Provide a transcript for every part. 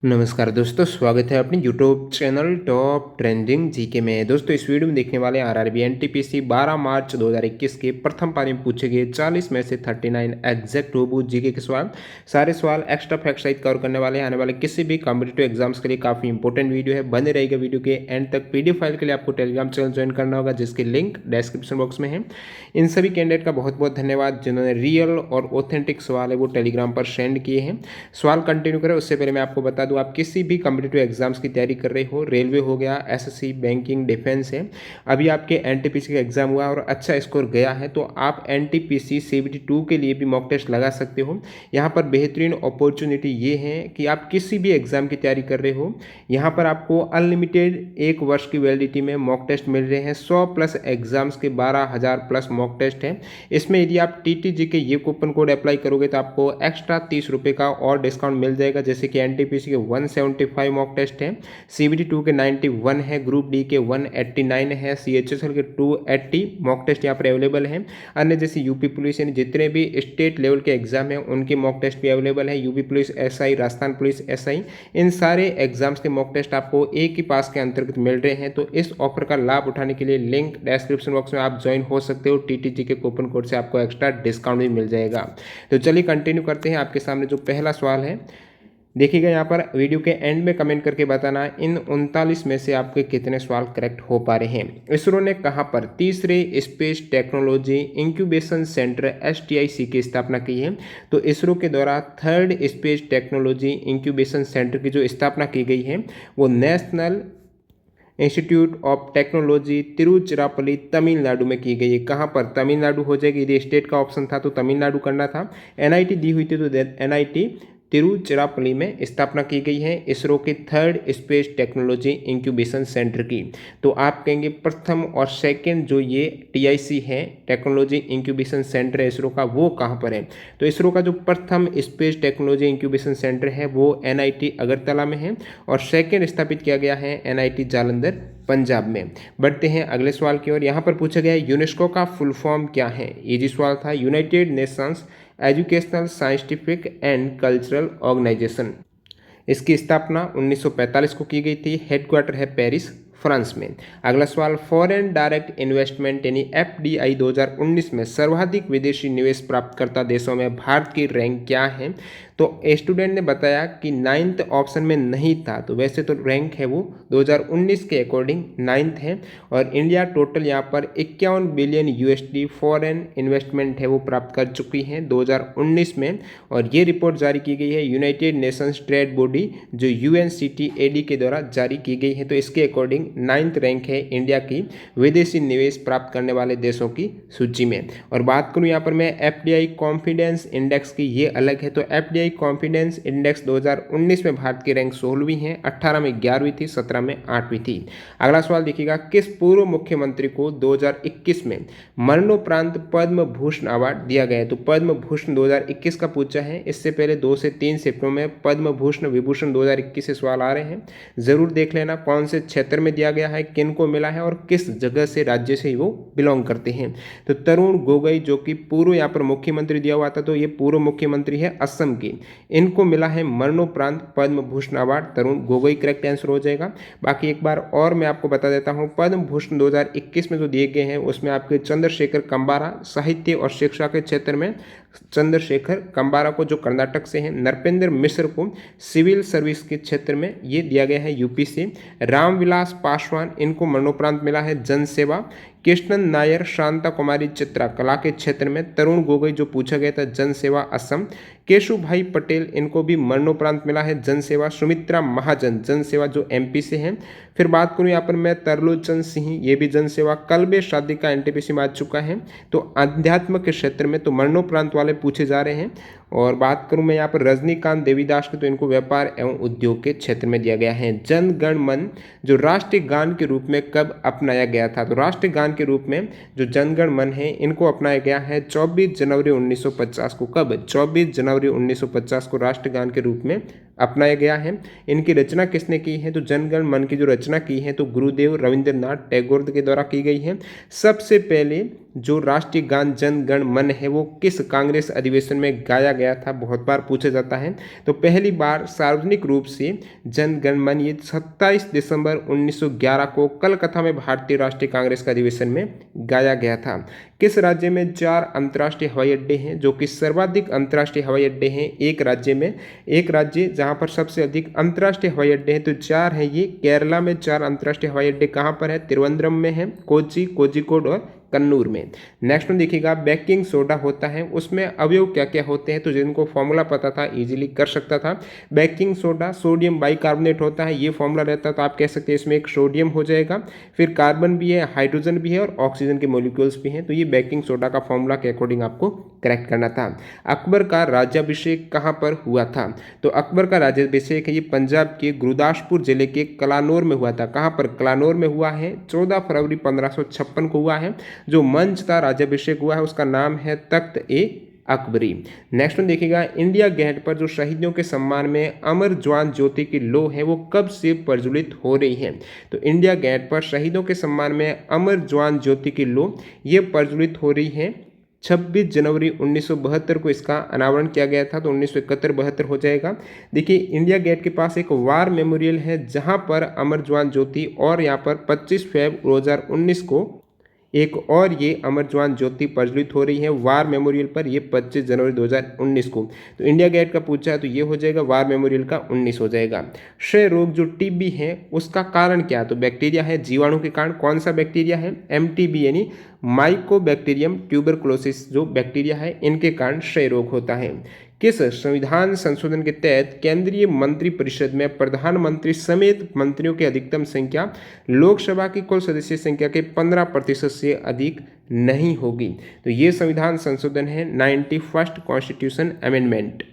नमस्कार दोस्तों, स्वागत है अपने YouTube channel top trending GK में। दोस्तों इस वीडियो में देखने वाले आरआरबी एनटीपीसी 12 मार्च 2021 के प्रथम पारी में पूछे गए 40 में से 39 एग्जैक्ट रोबो जीके के सवाल। सारे सवाल एक्स्ट्रा फैक्ट सहित कवर करने वाले आने वाले किसी भी कॉम्पिटेटिव एग्जाम्स के लिए काफी इंपॉर्टेंट वीडियो है। बने रहेगा वीडियो के एंड तक। पीडीएफ फाइल के लिए आपको टेलीग्राम चैनल ज्वाइन करना होगा, जिसकी लिंक डिस्क्रिप्शन बॉक्स में है। इन सभी कैंडिडेट का बहुत बहुत धन्यवाद जिन्होंने रियल और ऑथेंटिक सवाल है वो टेलीग्राम पर सेंड किए हैं। सवाल कंटिन्यू करें उससे पहले मैं आपको बता दूं, आप किसी भी कॉम्पिटिटिव एग्जाम्स की तैयारी कर रहे हो, रेलवे हो गया, एसएससी, बैंकिंग, डिफेंस है, अभी आपके एनटीपीसी का एग्जाम हुआ और अच्छा स्कोर गया है, तो आप एनटीपीसी CBT2 के लिए भी मॉक टेस्ट लगा सकते हो। यहाँ पर बेहतरीन अपॉर्चुनिटी ये है कि आप किसी भी एग्जाम की तैयारी कर रहे हो, यहाँ पर आपको अनलिमिटेड 1 वर्ष की वैलिडिटी में मॉक टेस्ट मिल रहे हैं। 100 प्लस एग्जाम्स के 12,000 प्लस मॉक टेस्ट है। इसमें यदि आप TTG के ये कूपन कोड अप्लाई करोगे तो आपको एक्स्ट्रा 30 रुपये का और डिस्काउंट मिल जाएगा। जैसे कि एनटीपीसी के 175 मॉक टेस्ट है, CBT2 के 91 है, ग्रुप डी के 189 है, CHSL के 280 मॉक टेस्ट यहाँ पर अवेलेबल है। अन्य जैसे यूपी पुलिस यानी जितने भी स्टेट लेवल के एग्जाम हैं उनके मॉक टेस्ट भी अवेलेबल है। UP police SI, Rajasthan police SI, इन सारे एग्जाम्स के मॉक टेस्ट आपको एक ही पास के अंतर्गत मिल रहे हैं। तो इस ऑफर का लाभ उठाने के लिए लिंक डिस्क्रिप्शन बॉक्स में आप ज्वाइन हो सकते हो। TTG के कूपन कोड से आपको एक्स्ट्रा डिस्काउंट भी मिल जाएगा। तो चलिए कंटिन्यू करते हैं। आपके सामने जो पहला सवाल है देखिएगा, यहाँ पर वीडियो के एंड में कमेंट करके बताना इन 39 में से आपके कितने सवाल करेक्ट हो पा रहे हैं। इसरो ने कहाँ पर तीसरे space technology incubation centre STIC की स्थापना की है? तो इसरो के द्वारा third space technology incubation centre की जो स्थापना की गई है वो national institute of technology Tiruchirappalli Tamil Nadu में की गई है। कहाँ पर? तमिलनाडु हो जाएगी। यदि स्टेट का ऑप्शन था तो तमिलनाडु करना था। NIT दी हुई थी तो NIT तिरुचिरापल्ली में स्थापना की गई है इसरो के third space technology incubation centre की। तो आप कहेंगे प्रथम और सेकंड जो ये TIC है, टेक्नोलॉजी इंक्यूबेशन सेंटर है इसरो का, वो कहाँ पर है? तो इसरो का जो प्रथम स्पेस टेक्नोलॉजी इंक्यूबेशन सेंटर है वो NIT अगरतला में है और सेकंड स्थापित किया गया है NIT जालंधर पंजाब में। बढ़ते हैं अगले सवाल की ओर। यहाँ पर पूछा गया है यूनेस्को का फुल फॉर्म क्या है? ये जी सवाल था, United Nations Educational, Scientific and Cultural Organization. इसकी स्थापना 1945 को की गई थी। हेडक्वार्टर है पेरिस, फ्रांस में। अगला सवाल, फॉरेन डायरेक्ट इन्वेस्टमेंट यानी FDI 2019 में सर्वाधिक विदेशी निवेश प्राप्तकर्ता देशों में भारत की रैंक क्या है? तो स्टूडेंट ने बताया कि 9th ऑप्शन में नहीं था, तो वैसे तो रैंक है वो 2019 के अकॉर्डिंग 9th है और इंडिया टोटल यहाँ पर 51 बिलियन USD फॉरेन इन्वेस्टमेंट है वो प्राप्त कर चुकी है 2019 में। और ये रिपोर्ट जारी की गई है यूनाइटेड नेशंस ट्रेड बॉडी जो UNCTAD के द्वारा जारी की गई है। तो इसके अकॉर्डिंग 9th रैंक है इंडिया की विदेशी निवेश प्राप्त करने वाले देशों की सूची में। और बात करूँ यहाँ पर मैं FDI कॉन्फिडेंस इंडेक्स की, ये अलग है। तो FDI कॉन्फिडेंस इंडेक्स 2019 में भारत की रैंक 16वीं है, 18 में 11वीं थी, 17 में 8वीं थी। अगला सवाल देखिएगा, किस पूर्व मुख्यमंत्री को 2021 में मरणोपरांत पद्म भूषण अवार्ड दिया गया है? तो पद्म भूषण 2021 का पूछा है। इससे पहले 2 से 3 शिफ्टों में पद्म भूषण विभूषण 2021 से सवाल आ रहे हैं, जरूर देख लेना कौन से क्षेत्र में दिया गया है, किन को मिला है और किस जगह से, राज्य से वो बिलोंग करते हैं। तो तरुण गोगोई जो कि पूर्व यहाँ पर मुख्यमंत्री दिया हुआ था, तो ये पूर्व मुख्यमंत्री है असम की, इनको मिला है मरणोपरांत Padma Bhushan award. Tarun Gogoi correct answer हो जाएगा। बाकी एक बार और मैं आपको बता देता हूँ, पद्म भूषण 2021 में जो दिए गए हैं उसमें आपके चंद्रशेखर कंबारा साहित्य और शिक्षा के क्षेत्र में, चंद्रशेखर कंबारा को जो कर्नाटक से हैं, नरपेंद्र मिश्र को सिविल सर्विस के क्षेत्र में ये दिया गया है UP से, रामविलास पासवान इनको मरणोपरांत मिला है जन सेवा, कृष्णन नायर शांता कुमारी चित्रा कला के क्षेत्र में, तरुण गोगोई जो पूछा गया था जन सेवा असम, केशु भाई पटेल इनको भी मरणोपरांत मिला है जन सेवा, सुमित्रा महाजन जन सेवा जो MP से हैं। फिर बात करूं यहाँ पर मैं तरलोचन सिंह, ये भी जन सेवा, कल्बे शादी का NTPC में आ चुका है। तो अध्यात्म के क्षेत्र में तो मरणोपरांत वाले पूछे जा रहे हैं। और बात करूं मैं यहाँ पर रजनीकांत देवीदास की, तो इनको व्यापार एवं उद्योग के क्षेत्र में दिया गया है। जन गण मन जो राष्ट्रीय गान के रूप में कब अपनाया गया था? तो राष्ट्रीय गान के रूप में जो जनगण मन है इनको अपनाया गया है 24 जनवरी 1950 को। कब? 24 जनवरी 1950 को राष्ट्रगान के रूप में अपनाया गया है। इनकी रचना किसने की है? तो जनगण मन की जो रचना की है तो गुरुदेव रविंद्रनाथ टैगोर के द्वारा की गई है। सबसे पहले जो राष्ट्रीय गान जन गण मन है वो किस कांग्रेस अधिवेशन में गाया गया था? बहुत बार पूछा जाता है। तो पहली बार सार्वजनिक रूप से जन गण मन ये 27 दिसंबर 1911 को कलकत्ता में भारतीय राष्ट्रीय कांग्रेस का अधिवेशन में गाया गया था। किस राज्य में 4 अंतर्राष्ट्रीय हवाई अड्डे हैं जो कि सर्वाधिक अंतर्राष्ट्रीय हवाई अड्डे हैं एक राज्य में? एक राज्य जहां पर सबसे अधिक अंतर्राष्ट्रीय हवाई अड्डे हैं तो 4 हैं ये। केरला में 4 अंतर्राष्ट्रीय हवाई अड्डे कहां पर है? त्रिवेंद्रम में है, कोच्चि, कोझिकोड और कन्नूर में। नेक्स्ट में देखिएगा बेकिंग सोडा होता है उसमें अवयव क्या क्या होते हैं? तो जिनको फॉर्मूला पता था इजीली कर सकता था। बेकिंग सोडा सोडियम बाइकार्बोनेट होता है, ये फॉर्मूला रहता है तो आप कह सकते हैं इसमें एक सोडियम हो जाएगा, फिर कार्बन भी है, हाइड्रोजन भी है और ऑक्सीजन के मॉलिक्यूल्स भी हैं। तो ये बेकिंग सोडा का फॉर्मूला के अकॉर्डिंग आपको करेक्ट करना था। अकबर का राज्याभिषेक कहाँ पर हुआ था? तो अकबर का राज्याभिषेक है ये पंजाब के गुरदासपुर जिले के कलानौर में हुआ था। कहाँ पर? कलानौर में हुआ है। 14 फरवरी 1556 को हुआ है। जो मंच था राज्याभिषेक हुआ है उसका नाम है तख्त ए अकबरी। नेक्स्ट में देखिएगा इंडिया गेट पर जो शहीदों के सम्मान में अमर जवान ज्योति की लौ है वो कब से प्रज्वलित हो रही है? तो इंडिया गेट पर शहीदों के सम्मान में अमर जवान ज्योति की लौ ये प्रज्वलित हो रही है 26 जनवरी 1972 को इसका अनावरण किया गया था। तो 1971-72 हो जाएगा। देखिए इंडिया गेट के पास एक वार मेमोरियल है जहां पर अमर जवान ज्योति और यहाँ पर 25 फरवरी 2019 को एक और ये अमर जवान ज्योति प्रज्वलित हो रही है वार मेमोरियल पर, ये 25 जनवरी 2019 को। तो इंडिया गेट का पूछा है तो ये हो जाएगा वार मेमोरियल का 19 हो जाएगा। क्षय रोग जो टीबी है उसका कारण क्या? तो बैक्टीरिया है, जीवाणु के कारण। कौन सा बैक्टीरिया है? एमटीबी यानी माइकोबैक्टीरियम ट्यूबरकुलोसिस जो बैक्टीरिया है इनके कारण क्षय रोग होता है। किस संविधान संशोधन के तहत केंद्रीय मंत्रिपरिषद में प्रधानमंत्री समेत मंत्रियों की अधिकतम संख्या लोकसभा की कुल सदस्य संख्या के 15% से अधिक नहीं होगी? तो ये संविधान संशोधन है 91st कॉन्स्टिट्यूशन अमेंडमेंट।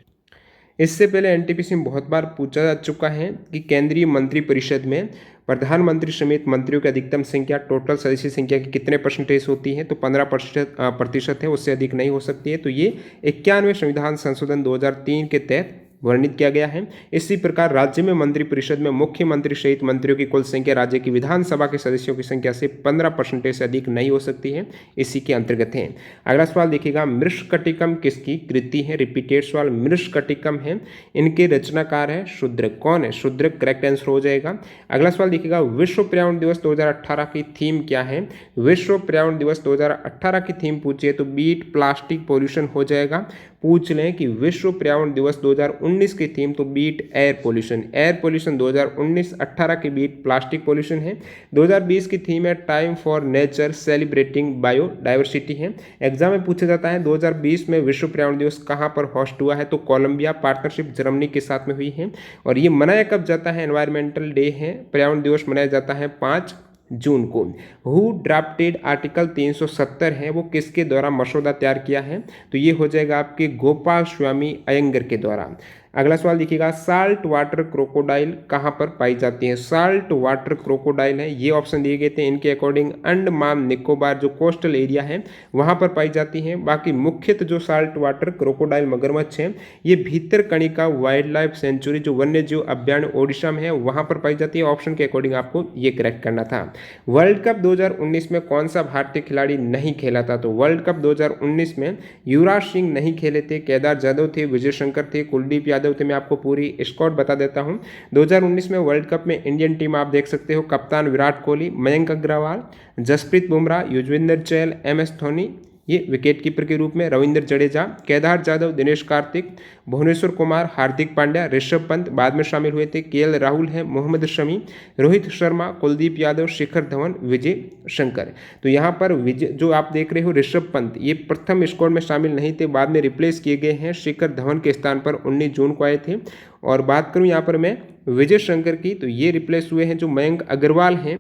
इससे पहले एनटीपीसी में बहुत बार पूछा जा चुका है कि केंद्रीय मंत्रिपरिषद में प्रधानमंत्री समेत मंत्रियों की अधिकतम संख्या टोटल सदस्य संख्या की कितने परसेंटेज होती है? तो 15% है, उससे अधिक नहीं हो सकती है। तो ये 91वें संविधान संशोधन 2003 के तहत वर्णित किया गया है। इसी प्रकार राज्य में मंत्रिपरिषद में मुख्यमंत्री सहित मंत्रियों की कुल संख्या राज्य की विधानसभा के सदस्यों की संख्या से 15% से अधिक नहीं हो सकती है, इसी के अंतर्गत है। अगला सवाल देखिएगा मृषकटिकम किसकी कृति है? रिपीटेड सवाल। मृषकटिकम है, इनके रचनाकार है शूद्रक। कौन है? शूद्रक करेक्ट आंसर हो जाएगा। अगला सवाल देखिएगा विश्व पर्यावरण दिवस 2018 की थीम क्या है? विश्व पर्यावरण दिवस 2018 की थीम पूछिए तो बीट प्लास्टिक पोल्यूशन हो जाएगा। पूछ लें कि विश्व पर्यावरण दिवस 2019 की थीम तो beat air pollution. Air pollution 2019-18 की बीट प्लास्टिक पोल्यूशन है। 2020 की थीम है time for nature celebrating biodiversity है। एग्जाम में पूछा जाता है 2020 में विश्व पर्यावरण दिवस कहाँ पर होस्ट हुआ है? तो कोलंबिया पार्टनरशिप जर्मनी के साथ में हुई है। और ये मनाया कब जाता है? एनवायरमेंटल डे है, पर्यावरण दिवस मनाया जाता है 5 जून को। हु ड्राफ्टेड आर्टिकल 370 है वो किसके द्वारा मसौदा तैयार किया है? तो ये हो जाएगा आपके गोपाल स्वामी अयंगर के द्वारा। अगला सवाल देखिएगा साल्ट वाटर क्रोकोडाइल कहाँ पर पाई जाती है? साल्ट वाटर क्रोकोडाइल है, ये ऑप्शन दिए गए थे इनके अकॉर्डिंग अंडमान निकोबार जो कोस्टल एरिया है वहाँ पर पाई जाती है। बाकी मुख्यतः जो साल्ट वाटर क्रोकोडाइल मगरमच्छ है ये भीतरकनिका वाइल्ड लाइफ सेंचुरी जो वन्य जीव अभ्यारण्य ओडिशा में है वहाँ पर पाई जाती है। ऑप्शन के अकॉर्डिंग आपको ये करेक्ट करना था। वर्ल्ड कप 2019 में कौन सा भारतीय खिलाड़ी नहीं खेला था? तो वर्ल्ड कप 2019 में युवराज सिंह नहीं खेले थे, केदार जाधव थे, विजय शंकर थे, कुलदीप यादव थे। मैं आपको पूरी स्क्वाड बता देता हूं। 2019 में वर्ल्ड कप में इंडियन टीम आप देख सकते हो कप्तान विराट कोहली, मयंक अग्रवाल, जसप्रीत बुमराह, युजवेंद्र चहल, MS धोनी, ये विकेट कीपर के रूप में रविंद्र जडेजा, केदार जाधव, दिनेश कार्तिक, भुवनेश्वर कुमार, हार्दिक पांड्या, ऋषभ पंत बाद में शामिल हुए थे, KL राहुल है, मोहम्मद शमी, रोहित शर्मा, कुलदीप यादव, शिखर धवन, विजय शंकर। तो यहाँ पर विजय जो आप देख रहे हो ऋषभ पंत ये प्रथम स्क्वाड में शामिल नहीं थे, बाद में रिप्लेस किए गए हैं शिखर धवन के स्थान पर 19 जून को आए थे। और बात करूँ यहाँ पर मैं विजय शंकर की तो ये रिप्लेस हुए हैं जो मयंक अग्रवाल हैं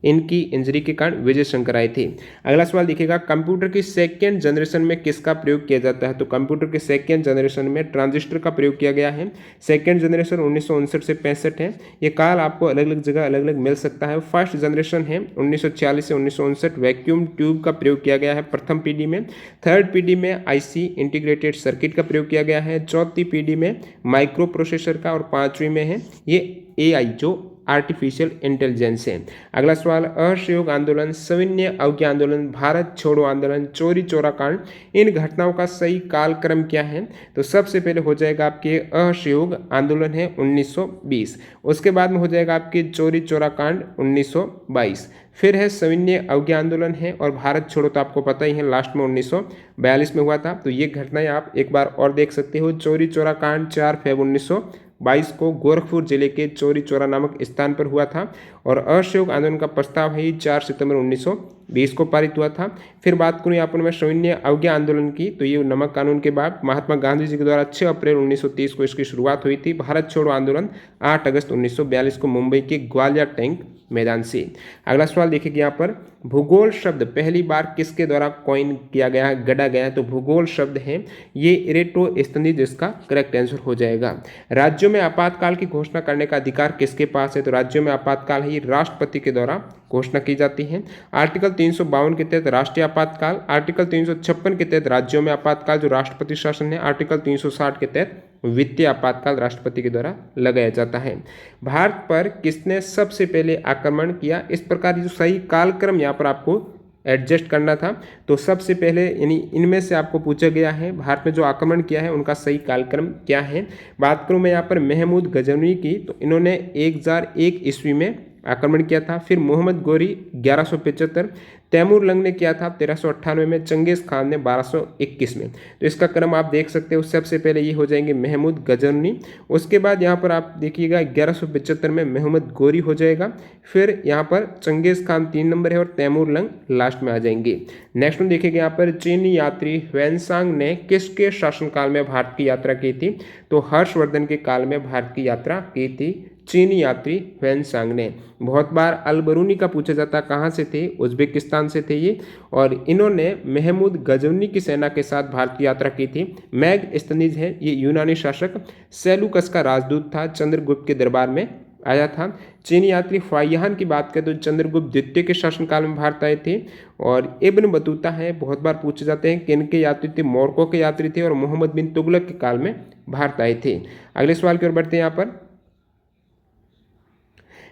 इनकी इंजरी के कारण विजय शंकर आए थे। अगला सवाल देखिएगा, कंप्यूटर की सेकेंड जनरेशन में किसका प्रयोग किया जाता है? तो कंप्यूटर के सेकेंड जनरेशन में ट्रांजिस्टर का प्रयोग किया गया है। सेकेंड जनरेशन 1959 से 65 है। ये काल आपको अलग अलग जगह अलग अलग मिल सकता है। फर्स्ट जनरेशन है 1946 से 1959, वैक्यूम ट्यूब का प्रयोग किया गया है प्रथम पीढ़ी में। थर्ड पीढ़ी में आईसी इंटीग्रेटेड सर्किट का प्रयोग किया गया है। चौथी पीढ़ी में माइक्रो प्रोसेसर का, और पांचवी में है ये एआई जो आर्टिफिशियल इंटेलिजेंस है। अगला सवाल, असहयोग आंदोलन, सविनय अवज्ञा आंदोलन, भारत छोड़ो आंदोलन, चोरी चौरा कांड, इन घटनाओं का सही कालक्रम क्या है? तो सबसे पहले हो जाएगा आपके असहयोग आंदोलन है 1920, उसके बाद में हो जाएगा आपके चोरी चौरा कांड 1922, फिर है सविनय अवज्ञा आंदोलन है, और भारत छोड़ो तो आपको पता ही है लास्ट में 1942 में हुआ था। तो ये घटनाएं आप एक बार और देख सकते हो। चोरी चौरा कांड 4 फरवरी 1922 को गोरखपुर जिले के चोरी चौरा नामक स्थान पर हुआ था, और असहयोग आंदोलन का प्रस्ताव है 4 सितंबर 1920 को पारित हुआ था। फिर बात करूँ यहाँ पर मैं सविनय अवज्ञा आंदोलन की, तो ये नमक कानून के बाद महात्मा गांधी जी के द्वारा 6 अप्रैल 1930 को इसकी शुरुआत हुई थी। भारत छोड़ो आंदोलन 8 अगस्त 1942 को मुंबई के ग्वालियर टैंक मैदान से। अगला सवाल देखिए यहाँ पर, भूगोल शब्द पहली बार किसके द्वारा कॉइन किया गया है, गढ़ा गया है? तो भूगोल शब्द है ये इरेटोस्थनीज, जिसका करेक्ट आंसर हो जाएगा। राज्यों में आपातकाल की घोषणा करने का अधिकार किसके पास है? तो राज्यों में आपातकाल ही राष्ट्रपति के द्वारा घोषणा की जाती है। आर्टिकल 352 के तहत राष्ट्रीय आपातकाल, आर्टिकल 356 के तहत राज्यों में आपातकाल जो राष्ट्रपति शासन है, आर्टिकल 360 के तहत वित्तीय आपातकाल राष्ट्रपति के द्वारा लगाया जाता है। भारत पर किसने सबसे पहले आक्रमण किया? इस प्रकार जो सही कालक्रम यहाँ पर आपको एडजस्ट करना था। तो सबसे पहले यानी इनमें से आपको पूछा गया है भारत में जो आक्रमण किया है उनका सही कालक्रम क्या है। बात करूँ मैं यहाँ पर महमूद गजनवी की, तो इन्होंने 1001 ईस्वी में आक्रमण किया था। फिर मोहम्मद गोरी 1175, तैमूर लंग ने किया था 1398 में, चंगेज खान ने 1221 में। तो इसका क्रम आप देख सकते हो, सबसे पहले ये हो जाएंगे महमूद गजनवी, उसके बाद यहाँ पर आप देखिएगा 1175 में मोहम्मद गोरी हो जाएगा, फिर यहाँ पर चंगेज खान 3 नंबर है, और तैमूर लंग लास्ट में आ जाएंगे। नेक्स्ट में देखिएगा यहाँ पर चीनी यात्री ह्वेनसांग ने किसके शासनकाल में भारत की यात्रा की थी? तो हर्षवर्धन के काल में भारत की यात्रा की थी चीनी यात्री ह्वेनसांग ने। बहुत बार अलबरूनी का पूछा जाता, कहाँ से थे? उज्बेकिस्तान से थे ये, और इन्होंने महमूद गजनवी की सेना के साथ भारत की यात्रा की थी। मैगस्थनीज है ये यूनानी शासक सेलुकस का राजदूत था, चंद्रगुप्त के दरबार में आया था। चीनी यात्री फाहियान की बात करें तो चंद्रगुप्त द्वितीय के शासनकाल में भारत आए थे। और इब्न बतूता है, बहुत बार पूछे जाते हैं किन के यात्री थे? मोरक्को के यात्री थे, और मोहम्मद बिन तुगलक के काल में भारत आए थे। अगले सवाल की ओर बढ़ते हैं। यहाँ पर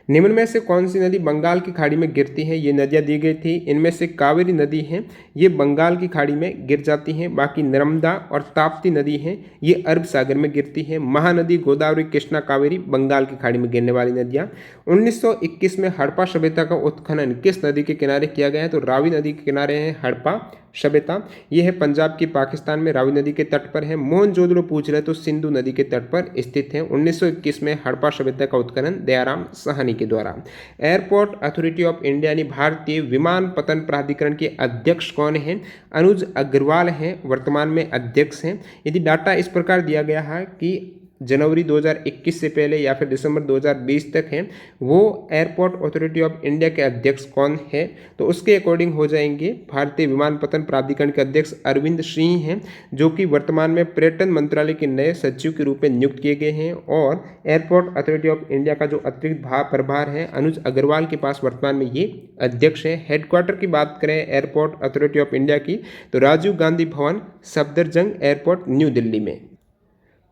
निम्न में से कौन सी नदी बंगाल की खाड़ी में गिरती है? ये नदियाँ दी गई थी, इनमें से कावेरी नदी है ये बंगाल की खाड़ी में गिर जाती हैं। बाकी नर्मदा और ताप्ती नदी है ये अरब सागर में गिरती है। महानदी गोदावरी कृष्णा कावेरी बंगाल की खाड़ी में गिरने वाली नदियाँ। 1921 में हड़प्पा सभ्यता का उत्खनन किस नदी के किनारे किया गया है? तो रावी नदी के किनारे है हड़प्पा सभ्यता। यह है पंजाब की पाकिस्तान में, रावी नदी के तट पर है। मोहनजोदड़ो पूछ रहे तो सिंधु नदी के तट पर स्थित है। 1921 में हड़प्पा सभ्यता का उत्खनन दयाराम साहनी के द्वारा। एयरपोर्ट अथॉरिटी ऑफ इंडिया यानी भारतीय विमानपत्तन प्राधिकरण के अध्यक्ष कौन है? अनुज अग्रवाल हैं, वर्तमान में अध्यक्ष हैं। यदि डाटा इस प्रकार दिया गया है कि जनवरी 2021 से पहले या फिर दिसंबर 2020 तक है, वो एयरपोर्ट अथॉरिटी ऑफ इंडिया के अध्यक्ष कौन है? तो उसके अकॉर्डिंग हो जाएंगे भारतीय विमानपत्तन प्राधिकरण के अध्यक्ष अरविंद सिंह हैं, जो कि वर्तमान में पर्यटन मंत्रालय के नए सचिव के रूप में नियुक्त किए गए हैं। और एयरपोर्ट अथॉरिटी ऑफ इंडिया का जो अतिरिक्त प्रभार है अनुज अग्रवाल के पास वर्तमान में ये अध्यक्ष है। हेडक्वार्टर की बात करें एयरपोर्ट अथॉरिटी ऑफ इंडिया की, तो राजीव गांधी भवन सफदरजंग एयरपोर्ट न्यू दिल्ली में,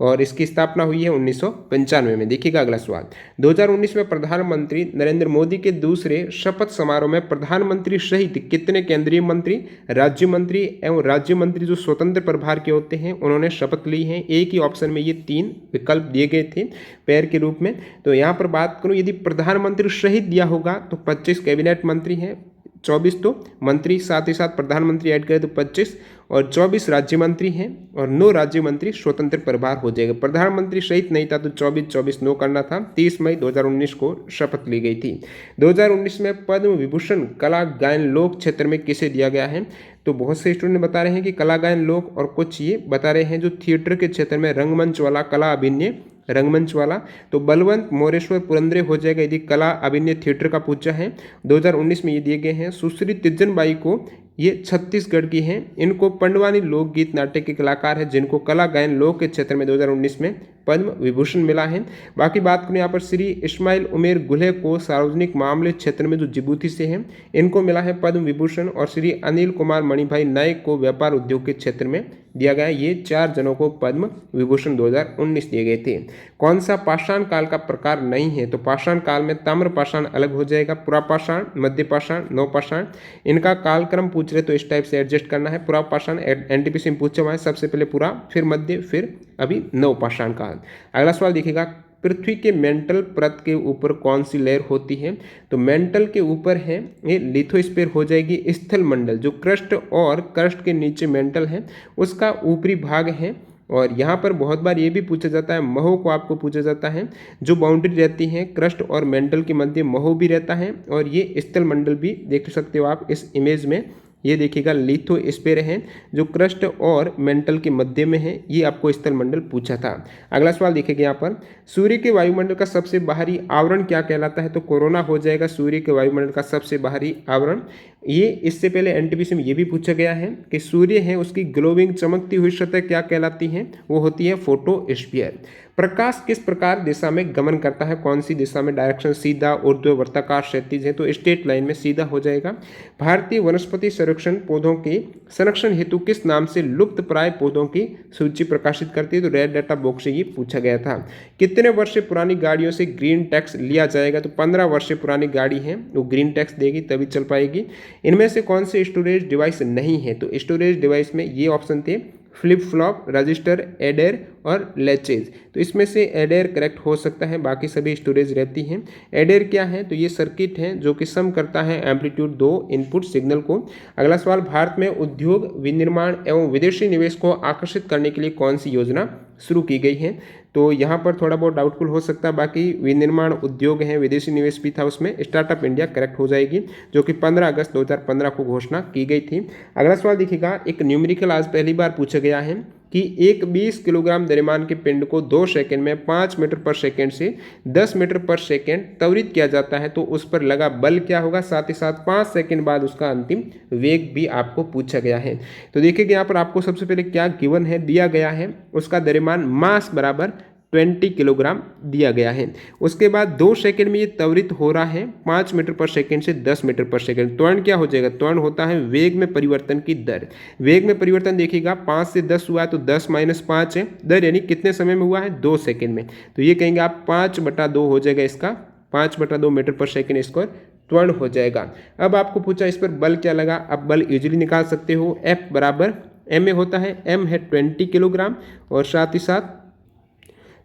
और इसकी स्थापना हुई है 1995 में। देखिएगा अगला सवाल, 2019 में प्रधानमंत्री नरेंद्र मोदी के दूसरे शपथ समारोह में प्रधानमंत्री सहित कितने केंद्रीय मंत्री, राज्य मंत्री एवं राज्य मंत्री जो स्वतंत्र प्रभार के होते हैं उन्होंने शपथ ली है? एक ही ऑप्शन में ये 3 विकल्प दिए गए थे पैर के रूप में। तो यहाँ पर बात करूँ यदि प्रधानमंत्री सहित दिया होगा तो 25 कैबिनेट मंत्री हैं, 24 तो मंत्री साथ ही साथ प्रधानमंत्री ऐड करें तो 25, और 24 राज्य मंत्री हैं और 9 राज्य मंत्री स्वतंत्र प्रभार हो जाएगा। प्रधानमंत्री सहित नहीं था तो 24 9 करना था। 30 मई 2019 को शपथ ली गई थी। 2019 में पद्म विभूषण कला गायन लोक क्षेत्र में किसे दिया गया है? तो बहुत से स्टूडेंट बता रहे हैं कि कला गायन लोक, और कुछ ये बता रहे हैं जो थिएटर के क्षेत्र में रंगमंच वाला कला अभिनय रंगमंच वाला। तो बलवंत मोरेश्वर पुरंदरे हो जाएगा यदि कला अभिनय थिएटर का पूछा है। 2019 में ये दिए गए हैं। सुश्री तिज्जन बाई को, ये छत्तीसगढ़ की हैं। इनको पंडवानी लोकगीत नाट्य के कलाकार हैं जिनको कला गायन लोक के क्षेत्र में 2019 में पद्म विभूषण मिला है। बाकी बात करें यहाँ पर श्री इस्माइल उमेर गुले को सार्वजनिक मामले क्षेत्र में जो जिबूती से हैं इनको मिला है पद्म विभूषण। और श्री अनिल कुमार मणिभाई नायक को व्यापार उद्योग के क्षेत्र में दिया गया। ये 4 जनों को पद्म विभूषण 2019 दिए गए थे। कौन सा पाषाण काल का प्रकार नहीं है? तो पाषाण काल में ताम्र पाषाण अलग हो जाएगा, पुरापाषाण, मध्य पाषाण, नवपाषाण। इनका कालक्रम पूछ रहे तो इस टाइप से एडजस्ट करना है। पुरापाषाण एनटीपीसी में पूछा हुआ है, सबसे पहले पुरा, फिर मध्य, फिर अभी नवपाषाण काल। अगला सवाल देखिएगा, पृथ्वी के मेंटल परत के ऊपर कौन सी लेयर होती है? तो मेंटल के ऊपर है ये लिथोस्फीयर हो जाएगी। स्थल मंडल जो क्रस्ट और क्रस्ट के नीचे मेंटल है उसका ऊपरी भाग है। और यहाँ पर बहुत बार ये भी पूछा जाता है, महो को आपको पूछा जाता है, जो बाउंड्री रहती है क्रस्ट और मेंटल के मध्य महो भी रहता है। और ये स्थल मंडल भी देख सकते हो आप इस इमेज में। ये देखिएगा लिथोस्फीयर है जो क्रस्ट और मेंटल के मध्य में है। ये आपको स्थल मंडल पूछा था। अगला सवाल देखिएगा यहाँ पर, सूर्य के वायुमंडल का सबसे बाहरी आवरण क्या कहलाता है? तो कोरोना हो जाएगा सूर्य के वायुमंडल का सबसे बाहरी आवरण। ये इससे पहले एनटीपीसी में ये भी पूछा गया है कि सूर्य है उसकी ग्लोविंग चमकती हुई सतह क्या कहलाती है? वो होती है फोटोस्फीयर। प्रकाश किस प्रकार दिशा में गमन करता है? कौन सी दिशा में? डायरेक्शन सीधा, ऊर्ध्व, वर्ताकार, क्षैतिज है तो स्ट्रेट लाइन में सीधा हो जाएगा। भारतीय वनस्पति संरक्षण पौधों के संरक्षण हेतु किस नाम से लुप्त प्राय पौधों की सूची प्रकाशित करती है? तो रेड डाटा बॉक्स से ये पूछा गया था। कितने वर्ष से पुरानी गाड़ियों से ग्रीन टैक्स लिया जाएगा? तो 15 वर्ष से पुरानी गाड़ी है वो ग्रीन टैक्स देगी तभी चल पाएगी। इनमें से कौन से स्टोरेज डिवाइस नहीं है? तो स्टोरेज डिवाइस में ये ऑप्शन थे फ्लिप फ्लॉप, रजिस्टर, एडेर और लैचेज। तो इसमें से एडेर करेक्ट हो सकता है, बाकी सभी स्टोरेज रहती हैं। एडेर क्या है? तो ये सर्किट है जो कि सम करता है एम्पलीट्यूड 2 इनपुट सिग्नल को। अगला सवाल, भारत में उद्योग विनिर्माण एवं विदेशी निवेश को आकर्षित करने के लिए कौन सी योजना शुरू की गई है? तो यहाँ पर थोड़ा बहुत डाउटफुल हो सकता है, बाकी विनिर्माण उद्योग है, विदेशी निवेश भी था उसमें, स्टार्टअप इंडिया करेक्ट हो जाएगी जो कि 15 अगस्त 2015 को घोषणा की गई थी। अगला सवाल देखिएगा, एक न्यूमेरिकल आज पहली बार पूछा गया है कि एक 20 किलोग्राम द्रव्यमान के पिंड को 2 सेकंड में 5 मीटर पर सेकंड से 10 मीटर पर सेकंड त्वरित किया जाता है तो उस पर लगा बल क्या होगा? साथ ही साथ 5 सेकंड बाद उसका अंतिम वेग भी आपको पूछा गया है। तो देखिए यहाँ पर आपको सबसे पहले क्या गिवन है, दिया गया है उसका द्रव्यमान मास बराबर 20 किलोग्राम दिया गया है। उसके बाद 2 सेकंड में ये त्वरित हो रहा है 5 मीटर पर सेकंड से 10 मीटर पर सेकंड। त्वरण क्या हो जाएगा? त्वरण होता है वेग में परिवर्तन की दर। वेग में परिवर्तन देखिएगा 5 से 10 हुआ है तो 10 - 5 है दर, यानी कितने समय में हुआ है? 2 सेकंड में। तो ये कहेंगे आप 5/2 हो जाएगा इसका, 5/2 मीटर पर सेकंड स्क्वायर त्वरण हो जाएगा। अब आपको पूछा इस पर बल क्या लगा? अब बल इजीली निकाल सकते हो। F बराबर M होता है, M है 20 किलोग्राम और साथ ही साथ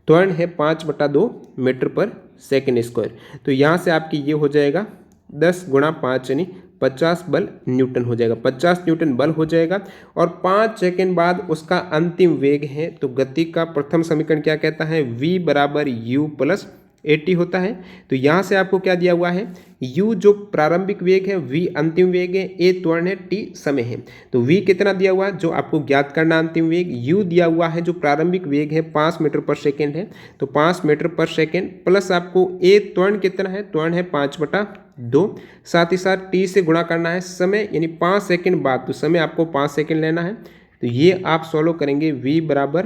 त्वरण है 5/2 मीटर पर सेकंड स्क्वायर। तो यहाँ से आपकी ये हो जाएगा 10 × 5 यानी 50 बल न्यूटन हो जाएगा, 50 न्यूटन बल हो जाएगा। और 5 सेकंड बाद उसका अंतिम वेग है। तो गति का प्रथम समीकरण क्या कहता है? v बराबर u + 80 होता है। तो यहाँ से आपको क्या दिया हुआ है? u जो प्रारंभिक वेग है, v अंतिम वेग है, a त्वरण है, t समय है। तो v कितना दिया हुआ है जो आपको ज्ञात करना अंतिम वेग, u दिया हुआ है जो प्रारंभिक वेग है 5 मीटर पर सेकेंड है तो 5 मीटर पर सेकेंड प्लस आपको a त्वरण कितना है? त्वरण है 5/2। साथ ही साथ t से गुणा करना है समय यानी 5 सेकेंड बाद, तो समय आपको 5 सेकेंड लेना है। तो ये आप सॉल्व करेंगे v बराबर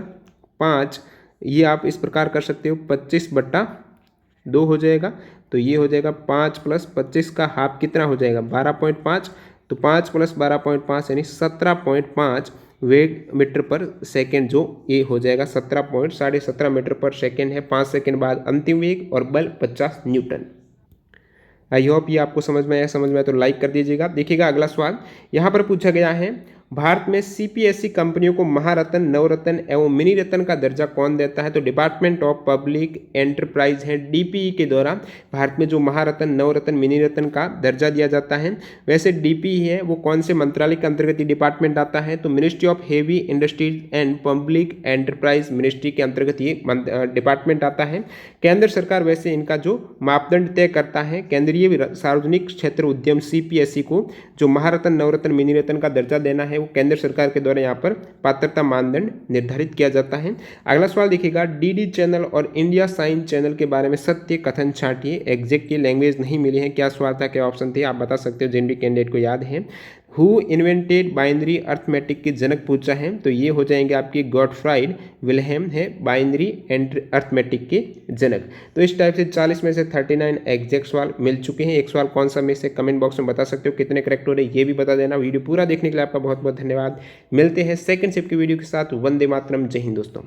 5, ये आप इस प्रकार कर सकते हो 25/2 हो जाएगा। तो ये हो जाएगा 5 + 25 का हाफ कितना हो जाएगा? 12.5। तो 5 + 12.5 यानी 17.5 वेग मीटर पर सेकेंड जो ये हो जाएगा 17.17 मीटर पर सेकेंड है। 5 सेकेंड बाद अंतिम वेग और बल 50 न्यूटन। आई होप ये आपको समझ में आया तो लाइक कर दीजिएगा। देखिएगा अगला सवाल यहाँ पर पूछा गया है, भारत में सीपीएसई कंपनियों को महारत्न, नवरत्न एवं मिनी रत्न का दर्जा कौन देता है? तो डिपार्टमेंट ऑफ पब्लिक एंटरप्राइज है, डीपीई के द्वारा भारत में जो महारत्न, नवरत्न, मिनी रत्न का दर्जा दिया जाता है। वैसे डीपीई है वो कौन से मंत्रालय के अंतर्गत ये डिपार्टमेंट आता है? तो ministry of heavy industries and public enterprise ministry के अंतर्गत ये डिपार्टमेंट आता है। केंद्र सरकार वैसे इनका जो मापदंड तय करता है, केंद्रीय सार्वजनिक क्षेत्र उद्यम सीपीएसई को जो महारत्न, नवरत्न, मिनी रत्न का दर्जा देना है वो वो केंद्र सरकार के द्वारा यहाँ पर पात्रता मानदंड निर्धारित किया जाता है। अगला सवाल देखिएगा, डीडी चैनल और इंडिया साइन चैनल के बारे में सत्य कथन छांटिए। एग्जैक्ट की लैंग्वेज नहीं मिली है, क्या सवाल था, क्या ऑप्शन थे, आप बता सकते हो जिन भी कैंडिडेट को याद है। हु इन्वेंटेड बाइनरी अर्थमेटिक के जनक पूछा है, तो ये हो जाएंगे आपके गॉटफ्राइड विल्हेम है बाइनरी एंड अर्थमेटिक के जनक। तो इस टाइप से 40 में से 39 एग्जैक्ट सवाल मिल चुके हैं। एक सवाल कौन सा में से कमेंट बॉक्स में बता सकते हो, कितने करेक्ट हो रहे ये भी बता देना। वीडियो पूरा देखने के लिए आपका बहुत बहुत धन्यवाद। मिलते हैं सेकंड शिफ्ट की वीडियो के साथ। वंदे मातरम, जय हिंद दोस्तों।